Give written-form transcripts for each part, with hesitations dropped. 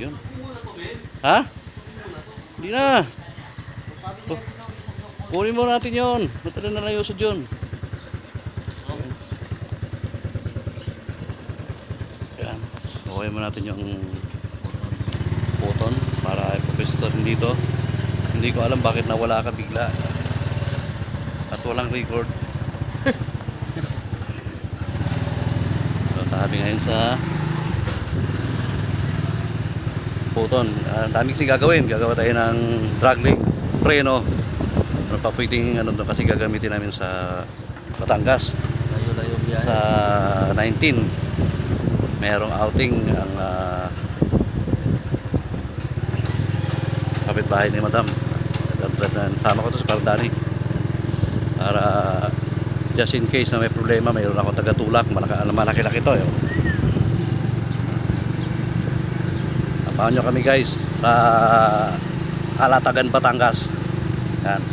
Yun. Ha? Hindi na. Oh, kunin mo natin yun. Ba't na nalayusod yun? Yan. Okay mo natin yung puton para ipapisto rin dito. Hindi ko alam bakit nawala ka bigla. At walang record. So, tabi ngayon sa puton. Ang dami kasi gagawin. Gagawa tayo ng drag link, preno. Ano pa pwedeng ano doon kasi gagamitin namin sa Batangas. Layo-layo biyahe. Sa 19. Merong outing ang kapitbahay ni Madam. Sama ko to sa Cardani. Para just in case na may problema, mayroon akong taga-tulak. Malaki-laki to. Abangan nyo kami guys sa Calatagan, Batangas. Yan.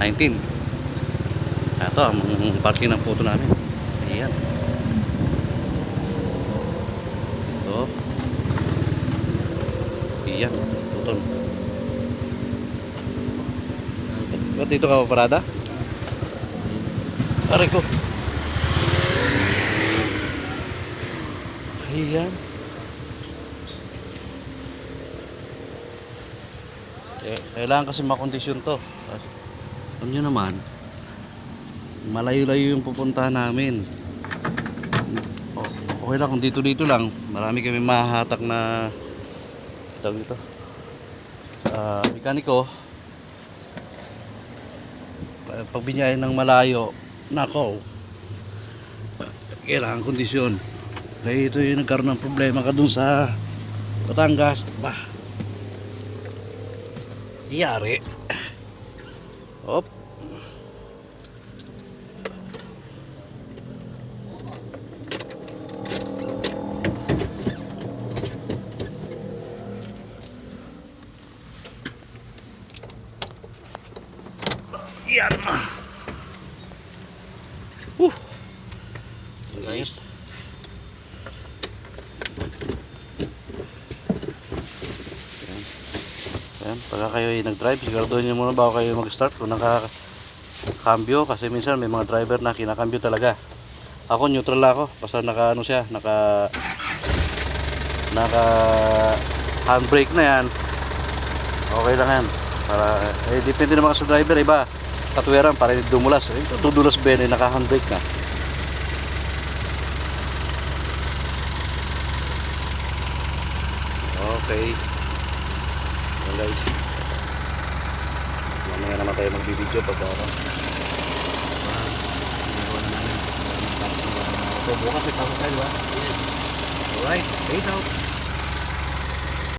19. Ito ang parking ng puto namin. Ayan. Ito. Ayan. Puton. Ba't dito ka parada? Aray ko. Ayan. Kailangan kasi makondisyon to. Alam nyo naman, malayo-layo yung pupuntahan namin. Okay lang kung dito lang. Marami kami mahahatak na tawag dito mekaniko. Pag binyayin ng malayo, nako, kailangan kondisyon. Kaya ito yung nagkaroon ng problema ka dun sa Batangas. Bah, yari. Hop. Yan. Guys. Yan, pagka kayo nag-drive, siguraduhin nyo muna bago kayo mag-start kung nakakambyo, kasi minsan may mga driver na kinakambyo talaga. Ako neutral ako, basta naka ano siya, naka handbrake na yan. Okay lang yan. Para depende naman sa driver, iba katwiran para hindi dumulas. Dudulas ba yan, naka handbrake na. Okay. So guys, mamaya naman tayo magbibideo pag ano. So bukas may pasok tayo, diba? Yes. Alright, peace out.